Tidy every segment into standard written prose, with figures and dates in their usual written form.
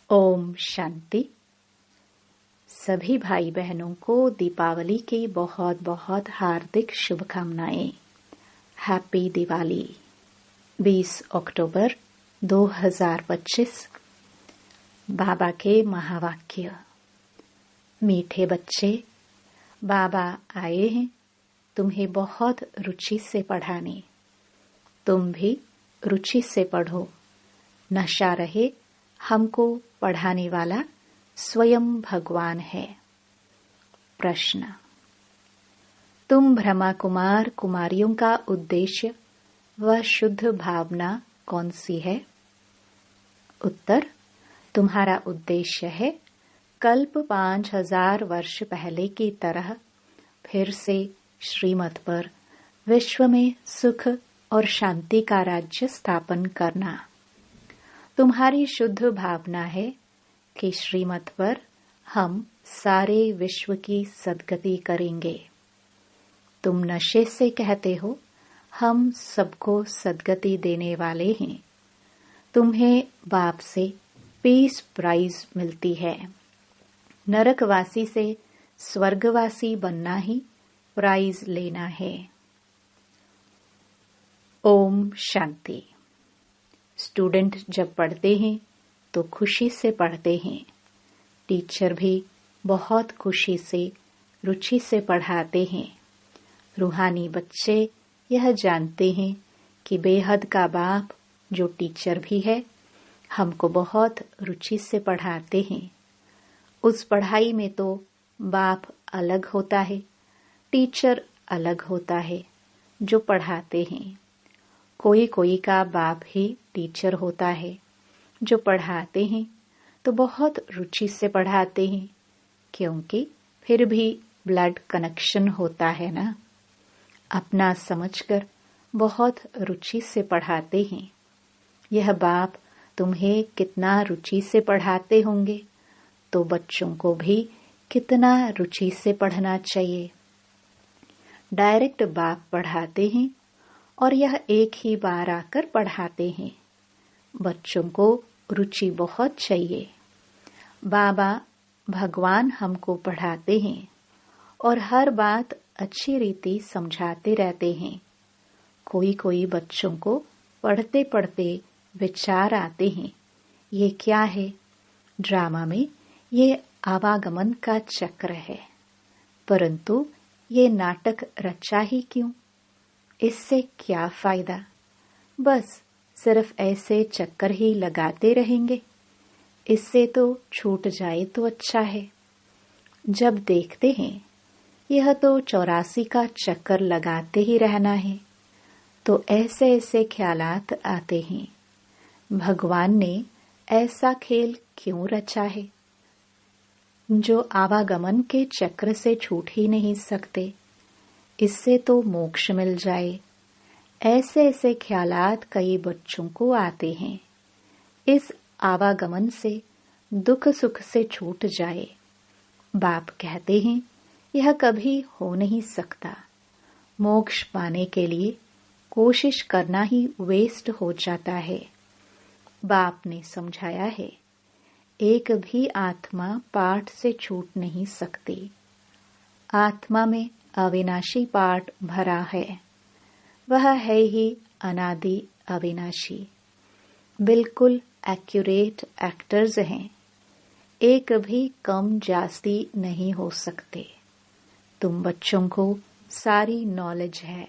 ओम शांति। सभी भाई बहनों को दीपावली की बहुत बहुत हार्दिक शुभकामनाएं। हैप्पी दिवाली। 20 अक्टूबर 2025। बाबा के महावाक्य। मीठे बच्चे, बाबा आए हैं तुम्हें बहुत रुचि से पढ़ाने। तुम भी रुचि से पढ़ो। नशा रहे, हमको पढ़ाने वाला स्वयं भगवान है। प्रश्न। तुम ब्रह्मा कुमार कुमारियों का उद्देश्य व शुद्ध भावना कौन सी है? उत्तर। तुम्हारा उद्देश्य है कल्प 5000 वर्ष पहले की तरह फिर से श्रीमत पर विश्व में सुख और शांति का राज्य स्थापन करना। तुम्हारी शुद्ध भावना है कि श्रीमत पर हम सारे विश्व की सद्गति करेंगे। तुम नशे से कहते हो हम सबको सद्गति देने वाले हैं। तुम्हें बाप से पीस प्राइज मिलती है। नरकवासी से स्वर्गवासी बनना ही प्राइज लेना है। ओम शांति। स्टूडेंट जब पढ़ते हैं तो खुशी से पढ़ते हैं। टीचर भी बहुत खुशी से रुचि से पढ़ाते हैं। रूहानी बच्चे यह जानते हैं कि बेहद का बाप जो टीचर भी है हमको बहुत रुचि से पढ़ाते हैं। उस पढ़ाई में तो बाप अलग होता है, टीचर अलग होता है जो पढ़ाते हैं। कोई कोई का बाप ही टीचर होता है जो पढ़ाते हैं तो बहुत रुचि से पढ़ाते हैं, क्योंकि फिर भी ब्लड कनेक्शन होता है ना। अपना समझकर बहुत रुचि से पढ़ाते हैं। यह बाप तुम्हें कितना रुचि से पढ़ाते होंगे तो बच्चों को भी कितना रुचि से पढ़ना चाहिए। डायरेक्ट बाप पढ़ाते हैं और यह एक ही बार आकर पढ़ाते हैं। बच्चों को रुचि बहुत चाहिए। बाबा भगवान हमको पढ़ाते हैं और हर बात अच्छी रीति समझाते रहते हैं। कोई कोई बच्चों को पढ़ते पढ़ते विचार आते हैं, ये क्या है? ड्रामा में ये आवागमन का चक्र है, परंतु ये नाटक रचा ही क्यों? इससे क्या फायदा? बस सिर्फ ऐसे चक्कर ही लगाते रहेंगे। इससे तो छूट जाए तो अच्छा है। जब देखते हैं यह तो 84 का चक्कर लगाते ही रहना है, तो ऐसे ऐसे ख्यालात आते हैं, भगवान ने ऐसा खेल क्यों रचा है जो आवागमन के चक्र से छूट ही नहीं सकते? इससे तो मोक्ष मिल जाए। ऐसे ऐसे ख्यालात कई बच्चों को आते हैं। इस आवागमन से दुख सुख से छूट जाए। बाप कहते हैं यह कभी हो नहीं सकता। मोक्ष पाने के लिए कोशिश करना ही वेस्ट हो जाता है। बाप ने समझाया है एक भी आत्मा पाठ से छूट नहीं सकती। आत्मा में अविनाशी पार्ट भरा है। वह है ही अनादि अविनाशी। बिल्कुल एक्यूरेट एक्टर्स हैं। एक भी कम जास्ती नहीं हो सकते। तुम बच्चों को सारी नॉलेज है।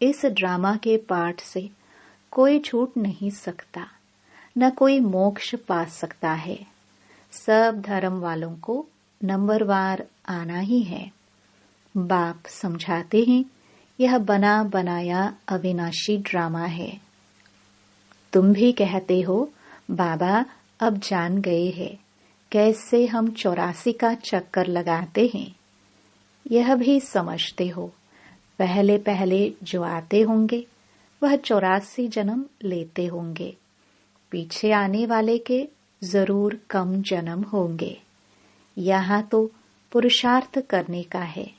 इस ड्रामा के पार्ट से कोई छूट नहीं सकता, न कोई मोक्ष पा सकता है। सब धर्म वालों को नंबरवार आना ही है। बाप समझाते हैं यह बना बनाया अविनाशी ड्रामा है। तुम भी कहते हो बाबा अब जान गए हैं कैसे हम 84 का चक्कर लगाते हैं। यह भी समझते हो पहले पहले जो आते होंगे वह 84 जन्म लेते होंगे। पीछे आने वाले के जरूर कम जन्म होंगे। यहाँ तो पुरुषार्थ करने का है।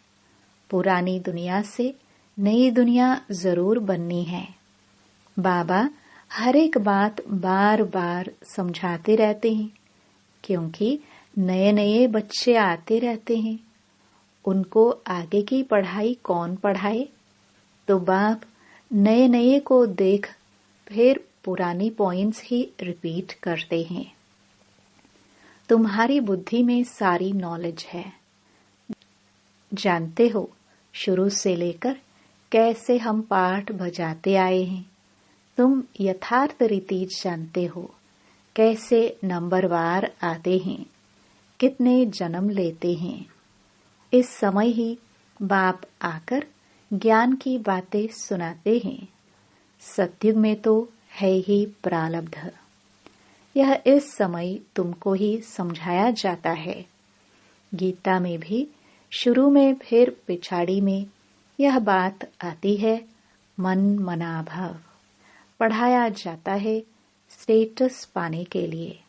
पुरानी दुनिया से नई दुनिया जरूर बननी है। बाबा हर एक बात बार बार समझाते रहते हैं, क्योंकि नए नए बच्चे आते रहते हैं। उनको आगे की पढ़ाई कौन पढ़ाए? तो बाप नए नए को देख फिर पुरानी पॉइंट्स ही रिपीट करते हैं। तुम्हारी बुद्धि में सारी नॉलेज है। जानते हो, शुरू से लेकर कैसे हम पाठ बजाते आए हैं। तुम यथार्थ रीति जानते हो, कैसे नंबरवार आते हैं, कितने जन्म लेते हैं। इस समय ही बाप आकर ज्ञान की बातें सुनाते हैं। सतयुग में तो है ही प्रारब्ध। यह इस समय तुमको ही समझाया जाता है। गीता में भी शुरू में फिर पिछाड़ी में यह बात आती है, मन मना भव। पढ़ाया जाता है स्टेटस पाने के लिए।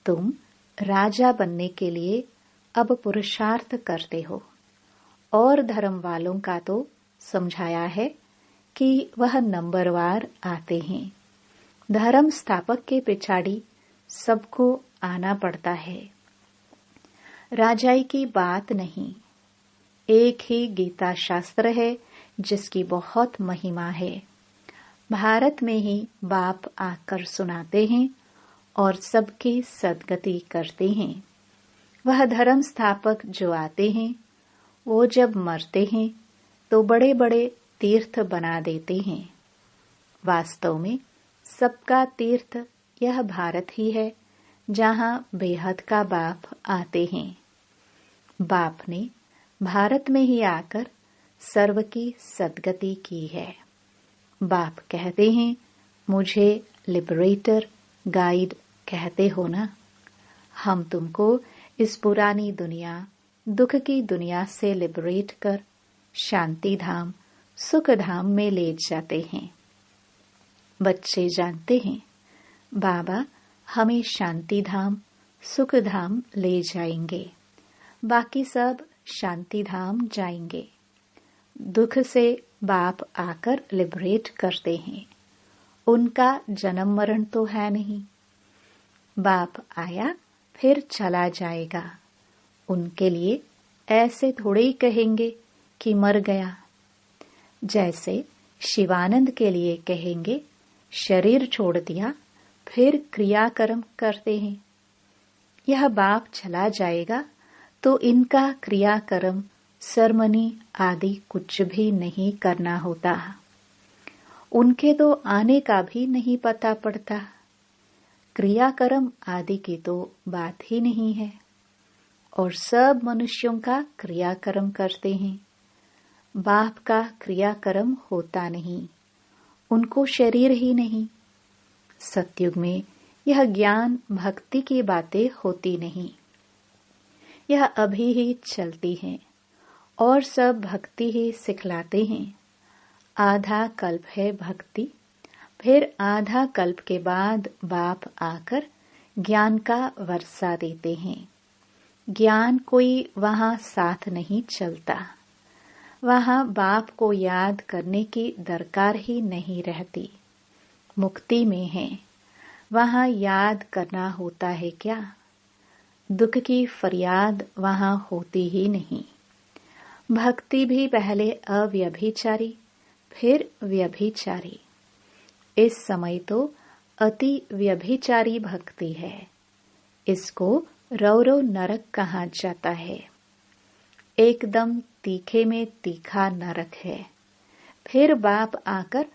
तुम राजा बनने के लिए अब पुरुषार्थ करते हो। और धर्म वालों का तो समझाया है कि वह नंबरवार आते हैं। धर्म स्थापक के पिछाड़ी सबको आना पड़ता है। राजाई की बात नहीं। एक ही गीता शास्त्र है जिसकी बहुत महिमा है। भारत में ही बाप आकर सुनाते हैं और सबकी सद्गति करते हैं। वह धर्म स्थापक जो आते हैं, वो जब मरते हैं तो बड़े बड़े तीर्थ बना देते हैं। वास्तव में सबका तीर्थ यह भारत ही है, जहाँ बेहद का बाप आते हैं। बाप ने भारत में ही आकर सर्व की सद्गति की है। बाप कहते हैं, मुझे लिबरेटर गाइड कहते हो ना। हम तुमको इस पुरानी दुनिया, दुख की दुनिया से लिबरेट कर शांति धाम, सुख धाम में ले जाते हैं। बच्चे जानते हैं, बाबा हमें शांति धाम, सुख धाम ले जाएंगे। बाकी सब शांति धाम जाएंगे। दुख से बाप आकर लिबरेट करते हैं। उनका जन्म मरण तो है नहीं। बाप आया फिर चला जाएगा। उनके लिए ऐसे थोड़े ही कहेंगे कि मर गया। जैसे शिवानंद के लिए कहेंगे शरीर छोड़ दिया, फिर क्रियाकर्म करते हैं। यह बाप चला जाएगा तो इनका क्रियाकर्म, सरमनी आदि कुछ भी नहीं करना होता। उनके तो आने का भी नहीं पता पड़ता। क्रियाकर्म आदि की तो बात ही नहीं है। और सब मनुष्यों का क्रियाकर्म करते हैं। बाप का क्रियाकर्म होता नहीं। उनको शरीर ही नहीं। सतयुग में यह ज्ञान भक्ति की बातें होती नहीं। यह अभी ही चलती हैं और सब भक्ति ही सिखलाते हैं। आधा कल्प है भक्ति, फिर आधा कल्प के बाद बाप आकर ज्ञान का वर्षा देते हैं। ज्ञान कोई वहां साथ नहीं चलता। वहां बाप को याद करने की दरकार ही नहीं रहती। मुक्ति में है, वहां याद करना होता है क्या? दुख की फरियाद वहां होती ही नहीं। भक्ति भी पहले अव्यभिचारी, फिर व्यभिचारी। इस समय तो अति व्यभिचारी भक्ति है। इसको रौरव नरक कहा जाता है। एकदम तीखे में तीखा नरक है। फिर बाप आकर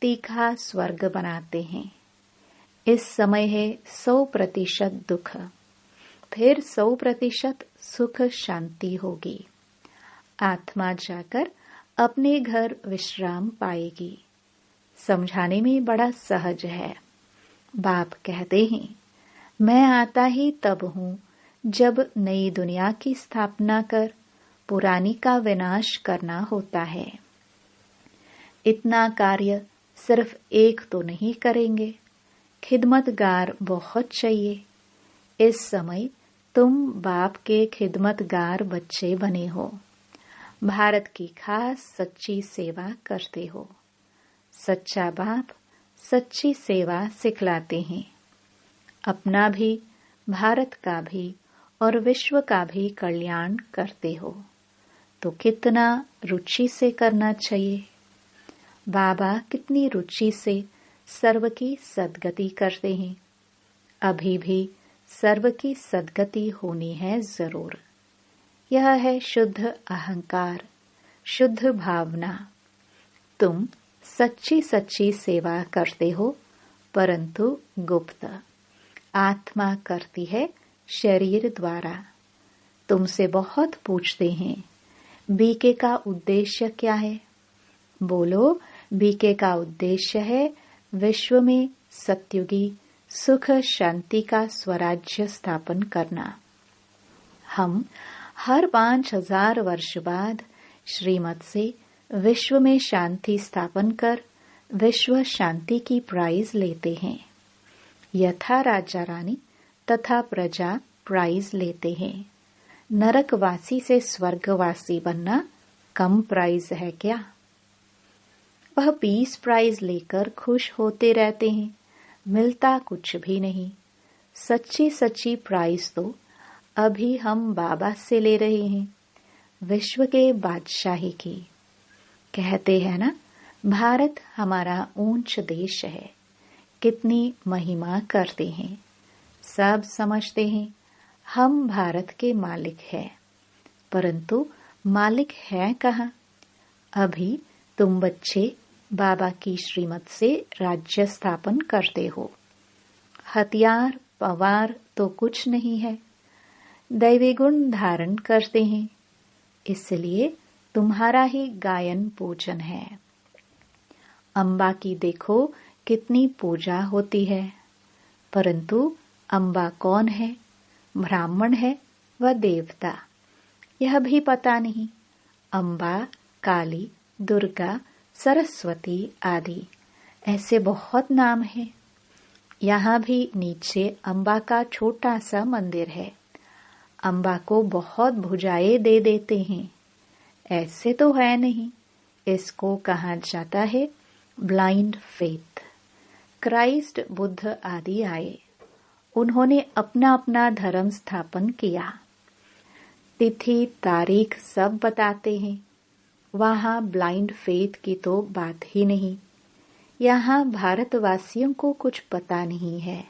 तीखा स्वर्ग बनाते हैं। इस समय है 100% दुख, फिर 100% सुख शांति होगी। आत्मा जाकर अपने घर विश्राम पाएगी। समझाने में बड़ा सहज है। बाप कहते हैं, मैं आता ही तब हूँ जब नई दुनिया की स्थापना कर पुरानी का विनाश करना होता है। इतना कार्य सिर्फ एक तो नहीं करेंगे, खिदमतगार बहुत चाहिए। इस समय तुम बाप के खिदमतगार बच्चे बने हो। भारत की खास सच्ची सेवा करते हो। सच्चा बाप सच्ची सेवा सिखलाते हैं। अपना भी, भारत का भी और विश्व का भी कल्याण करते हो तो कितना रुचि से करना चाहिए। बाबा कितनी रुचि से सर्व की सद्गति करते हैं। अभी भी सर्व की सद्गति होनी है जरूर। यह है शुद्ध अहंकार, शुद्ध भावना। तुम सच्ची सच्ची सेवा करते हो, परंतु गुप्त। आत्मा करती है शरीर द्वारा। तुमसे बहुत पूछते हैं, बीके का उद्देश्य क्या है? बोलो, बीके का उद्देश्य है विश्व में सत्युगी सुख शांति का स्वराज्य स्थापन करना। हम हर 5000 वर्ष बाद श्रीमत से विश्व में शांति स्थापन कर विश्व शांति की प्राइज लेते हैं। यथा राजा रानी तथा प्रजा प्राइज लेते हैं। नरकवासी से स्वर्गवासी बनना कम प्राइज है क्या? वह 20 प्राइज लेकर खुश होते रहते हैं, मिलता कुछ भी नहीं। सच्ची सच्ची प्राइज तो अभी हम बाबा से ले रहे हैं, विश्व के बादशाही की। कहते हैं ना, भारत हमारा ऊंच देश है। कितनी महिमा करते हैं। सब समझते हैं हम भारत के मालिक हैं, परंतु मालिक है कहाँ? अभी तुम बच्चे बाबा की श्रीमत से राज्य स्थापन करते हो। हथियार पवार तो कुछ नहीं है, दैवी गुण धारण करते हैं, इसलिए तुम्हारा ही गायन पूजन है। अम्बा की देखो कितनी पूजा होती है, परंतु अम्बा कौन है? ब्राह्मण है व देवता, यह भी पता नहीं। अम्बा, काली, दुर्गा, सरस्वती आदि ऐसे बहुत नाम हैं। यहाँ भी नीचे अम्बा का छोटा सा मंदिर है। अम्बा को बहुत भुजाएं दे देते हैं, ऐसे तो है नहीं। इसको कहा जाता है ब्लाइंड फेथ। क्राइस्ट, बुद्ध आदि आए, उन्होंने अपना अपना धर्म स्थापन किया। तिथि तारीख सब बताते हैं। वहाँ ब्लाइंड फेथ की तो बात ही नहीं। यहाँ भारतवासियों को कुछ पता नहीं है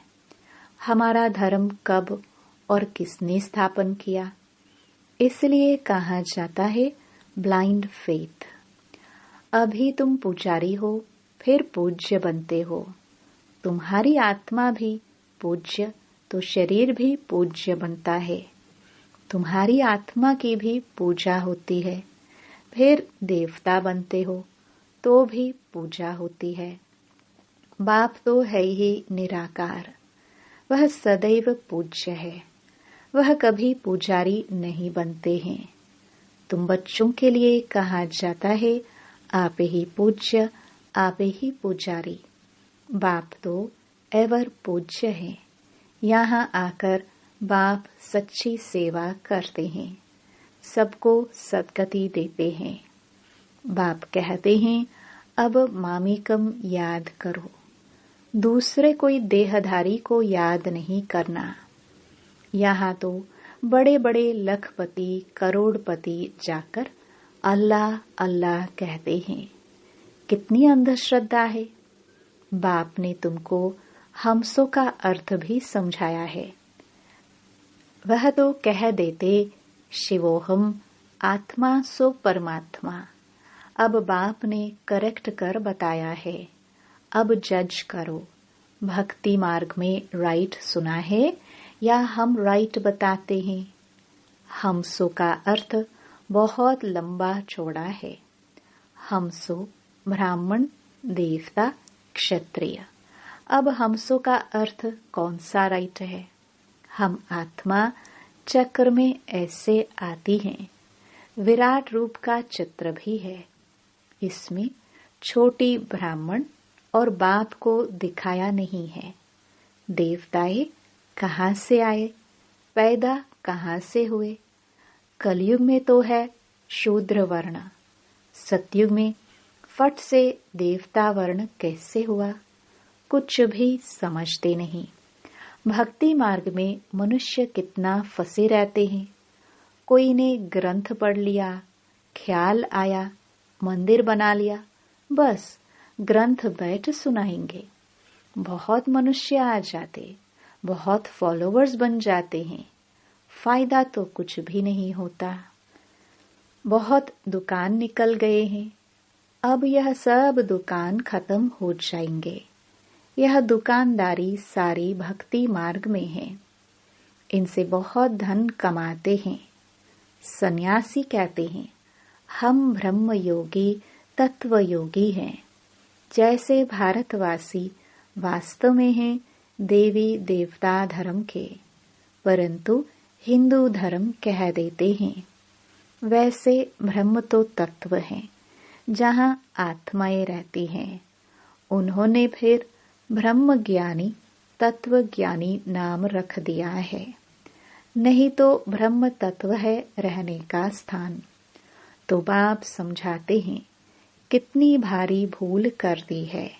हमारा धर्म कब और किसने स्थापन किया, इसलिए कहा जाता है ब्लाइंड फेथ। अभी तुम पुजारी हो, फिर पूज्य बनते हो। तुम्हारी आत्मा भी पूज्य तो शरीर भी पूज्य बनता है। तुम्हारी आत्मा की भी पूजा होती है, फिर देवता बनते हो तो भी पूजा होती है। बाप तो है ही निराकार, वह सदैव पूज्य है, वह कभी पुजारी नहीं बनते हैं। तुम बच्चों के लिए कहा जाता है आप ही पूज्य, आप ही पुजारी। बाप तो एवर पूज्य है। यहाँ आकर बाप सच्ची सेवा करते हैं, सबको सद्गति देते हैं। बाप कहते हैं अब मामिकम याद करो, दूसरे कोई देहधारी को याद नहीं करना। यहाँ तो बड़े बड़े लखपति करोड़पति जाकर अल्लाह अल्लाह कहते हैं। कितनी अंधश्रद्धा है। बाप ने तुमको हमसों का अर्थ भी समझाया है। वह तो कह देते शिवोहम, आत्मा सो परमात्मा। अब बाप ने करेक्ट कर बताया है, अब जज करो। भक्ति मार्ग में राइट सुना है या हम राइट बताते हैं? हमसो का अर्थ बहुत लंबा चौड़ा है। हमसो ब्राह्मण, देवता, क्षत्रिय। अब हमसो का अर्थ कौन सा राइट है? हम आत्मा चक्र में ऐसे आती हैं। विराट रूप का चित्र भी है। इसमें छोटी ब्राह्मण और बाप को दिखाया नहीं है। देवताएं कहाँ से आए, पैदा कहाँ से हुए? कलयुग में तो है शूद्र वर्ण, सतयुग में फट से देवता वर्ण कैसे हुआ? कुछ भी समझते नहीं। भक्ति मार्ग में मनुष्य कितना फंसे रहते हैं। कोई ने ग्रंथ पढ़ लिया, ख्याल आया, मंदिर बना लिया, बस ग्रंथ बैठ सुनाएंगे। बहुत मनुष्य आ जाते, बहुत फॉलोवर्स बन जाते हैं, फायदा तो कुछ भी नहीं होता। बहुत दुकान निकल गए हैं, अब यह सब दुकान खत्म हो जाएंगे। यह दुकानदारी सारी भक्ति मार्ग में है। इनसे बहुत धन कमाते हैं। सन्यासी कहते हैं, हम ब्रह्म योगी तत्व योगी हैं। जैसे भारतवासी वास्तव में हैं देवी देवता धर्म के, परंतु हिंदू धर्म कह देते हैं। वैसे ब्रह्म तो तत्व है, जहाँ आत्माएं रहती हैं। उन्होंने फिर ब्रह्म ज्ञानी तत्व ज्ञानी नाम रख दिया है। नहीं तो ब्रह्म तत्व है रहने का स्थान। तो बाप समझाते हैं, कितनी भारी भूल कर दी है।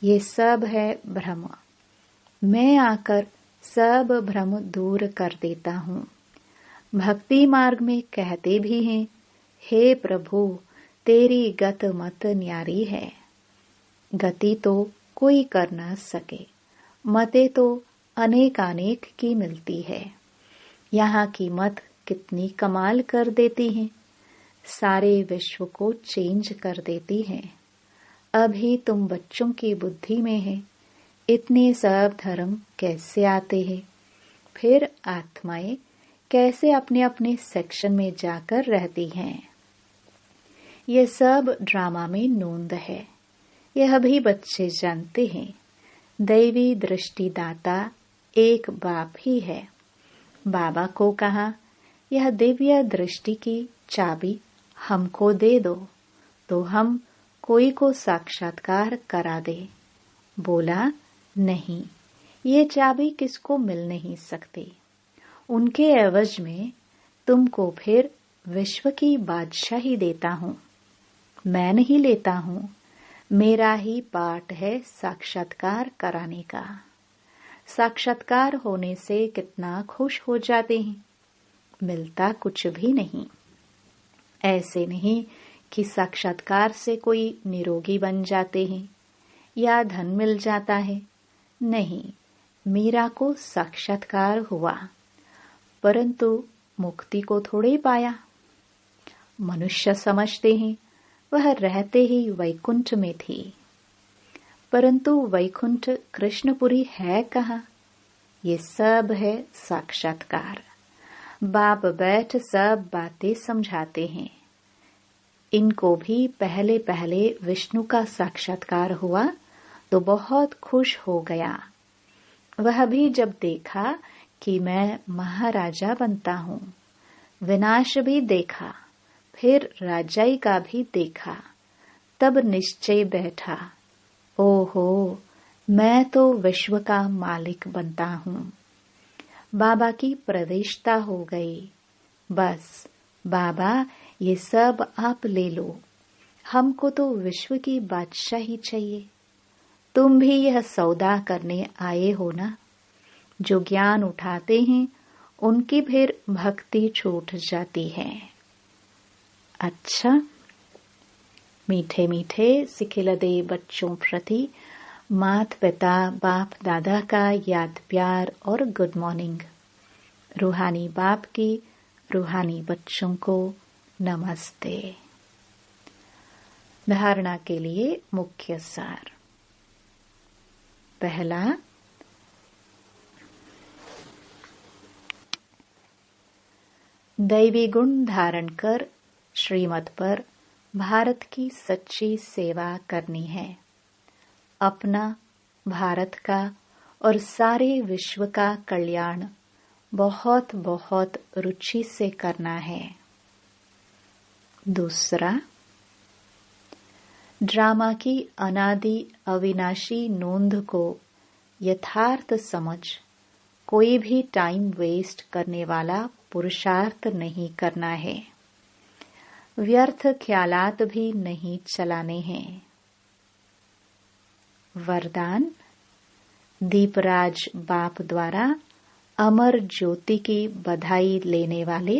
ये सब है भ्रम। मैं आकर सब भ्रम दूर कर देता हूँ। भक्ति मार्ग में कहते भी हैं, हे प्रभु तेरी गत मत न्यारी है। गति तो कोई कर न सके, मते तो अनेकानेक की मिलती है। यहाँ की मत कितनी कमाल कर देती हैं, सारे विश्व को चेंज कर देती हैं। अभी तुम बच्चों की बुद्धि में है, इतने सब धर्म कैसे आते हैं? फिर आत्माएं कैसे अपने अपने सेक्शन में जाकर रहती हैं? ये सब ड्रामा में नोंद है। यह भी बच्चे जानते हैं। दैवी दृष्टिदाता एक बाप ही है। बाबा को कहा, यह दिव्य दृष्टि की चाबी हमको दे दो, तो हम कोई को साक्षात्कार करा दे। बोला, नहीं, ये चाबी किसको मिल नहीं सकती। उनके एवज में तुमको फिर विश्व की बादशाही देता हूँ। मैं नहीं लेता हूँ, मेरा ही पाठ है साक्षात्कार कराने का। साक्षात्कार होने से कितना खुश हो जाते हैं। मिलता कुछ भी नहीं। ऐसे नहीं कि साक्षात्कार से कोई निरोगी बन जाते हैं या धन मिल जाता है। नहीं, मीरा को साक्षात्कार हुआ, परंतु मुक्ति को थोड़े पाया। मनुष्य समझते हैं वह रहते ही वैकुंठ में थी, परंतु वैकुंठ कृष्णपुरी है कहाँ? ये सब है साक्षात्कार। बाप बैठ सब बातें समझाते हैं। इनको भी पहले पहले विष्णु का साक्षात्कार हुआ तो बहुत खुश हो गया। वह भी जब देखा कि मैं महाराजा बनता हूँ, विनाश भी देखा, फिर राजाई का भी देखा, तब निश्चय बैठा, ओहो, मैं तो विश्व का मालिक बनता हूँ। बाबा की प्रवेशता हो गई। बस बाबा ये सब आप ले लो, हमको तो विश्व की बादशाही चाहिए। तुम भी यह सौदा करने आए हो ना। जो ज्ञान उठाते हैं उनकी फिर भक्ति छूट जाती है। अच्छा, मीठे मीठे सिखिलदे बच्चों प्रति मात पिता बाप दादा का याद प्यार और गुड मॉर्निंग। रूहानी बाप की रूहानी बच्चों को नमस्ते। धारणा के लिए मुख्य सार। पहला, दैवी गुण धारण कर श्रीमत पर भारत की सच्ची सेवा करनी है। अपना, भारत का और सारे विश्व का कल्याण बहुत बहुत रुचि से करना है। दूसरा, ड्रामा की अनादि अविनाशी नोंद को यथार्थ समझ कोई भी टाइम वेस्ट करने वाला पुरुषार्थ नहीं करना है। व्यर्थ ख्यालात भी नहीं चलाने हैं। वरदान, दीपराज बाप द्वारा अमर ज्योति की बधाई लेने वाले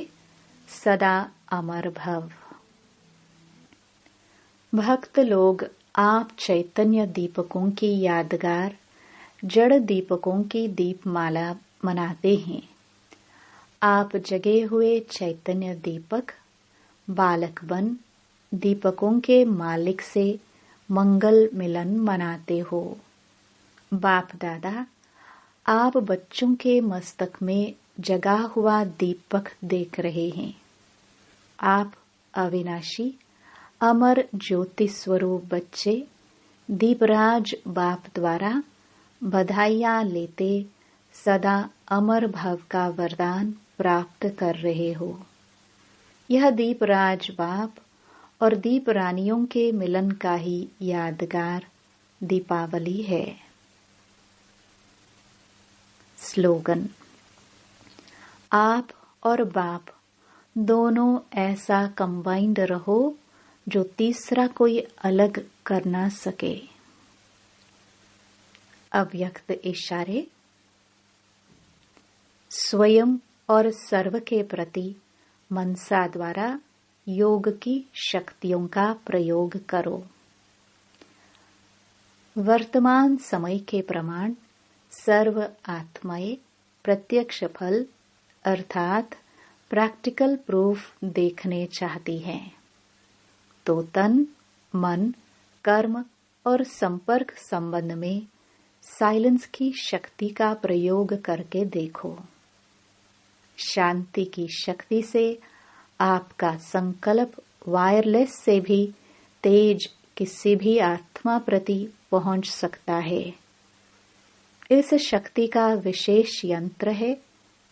सदा अमर भव। भक्त लोग आप चैतन्य दीपकों की यादगार जड़ दीपकों की दीपमाला मनाते हैं। आप जगे हुए चैतन्य दीपक बालक बन दीपकों के मालिक से मंगल मिलन मनाते हो। बाप दादा, आप बच्चों के मस्तक में जगा हुआ दीपक देख रहे हैं। आप अविनाशी अमर ज्योति स्वरूप बच्चे दीपराज बाप द्वारा बधाइयां लेते सदा अमर भव का वरदान प्राप्त कर रहे हो। यह दीपराज बाप और दीप रानियों के मिलन का ही यादगार दीपावली है। स्लोगन: आप और बाप दोनों ऐसा कंबाइंड रहो जो तीसरा कोई अलग कर ना सके। अव्यक्त इशारे: स्वयं और सर्व के प्रति मनसा द्वारा योग की शक्तियों का प्रयोग करो। वर्तमान समय के प्रमाण सर्व आत्माएं प्रत्यक्ष फल अर्थात प्रैक्टिकल प्रूफ देखने चाहती हैं, तो तन, मन, कर्म और संपर्क संबंध में साइलेंस की शक्ति का प्रयोग करके देखो। शांति की शक्ति से आपका संकल्प वायरलेस से भी तेज किसी भी आत्मा प्रति पहुंच सकता है। इस शक्ति का विशेष यंत्र है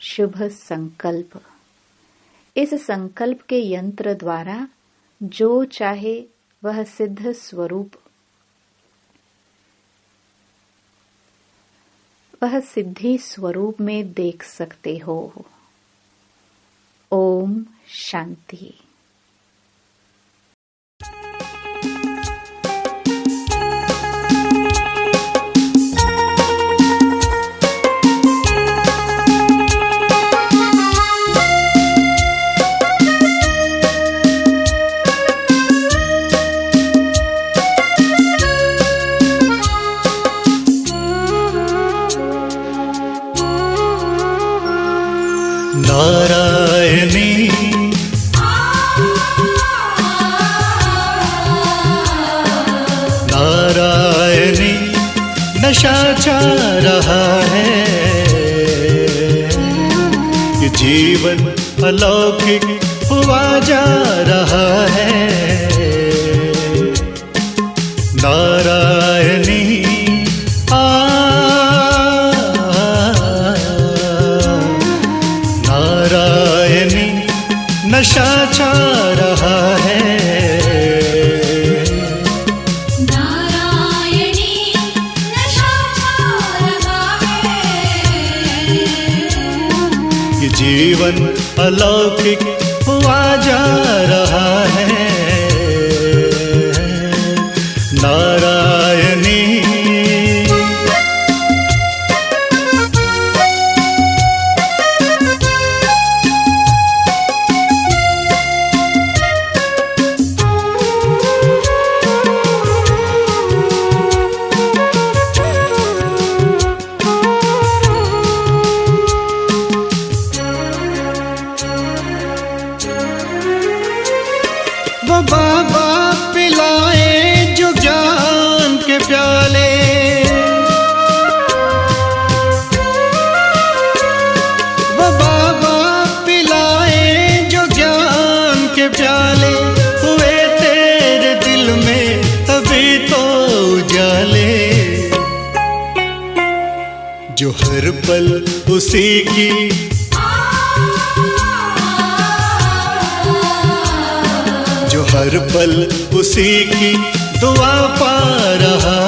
शुभ संकल्प। इस संकल्प के यंत्र द्वारा जो चाहे वह सिद्ध स्वरूप वह सिद्धि स्वरूप में देख सकते हो। ओम शांति। नारायणी नारायणी नशा छा रहा है, ये जीवन अलौकिक हुआ जा रहा है। नारायणी नारायणी नशा छा रहा है। नारायणी नशा छा रहा है। ये जीवन अलौकिक हुआ जा रहा है। नारायणी वो बाबा पिलाए जो ज्ञान के प्याले, वो बाबा पिलाए जो ज्ञान के प्याले, हुए तेरे दिल में तभी तो उजाले। जो हर पल उसी की हर पल उसी की दुआ पा रहा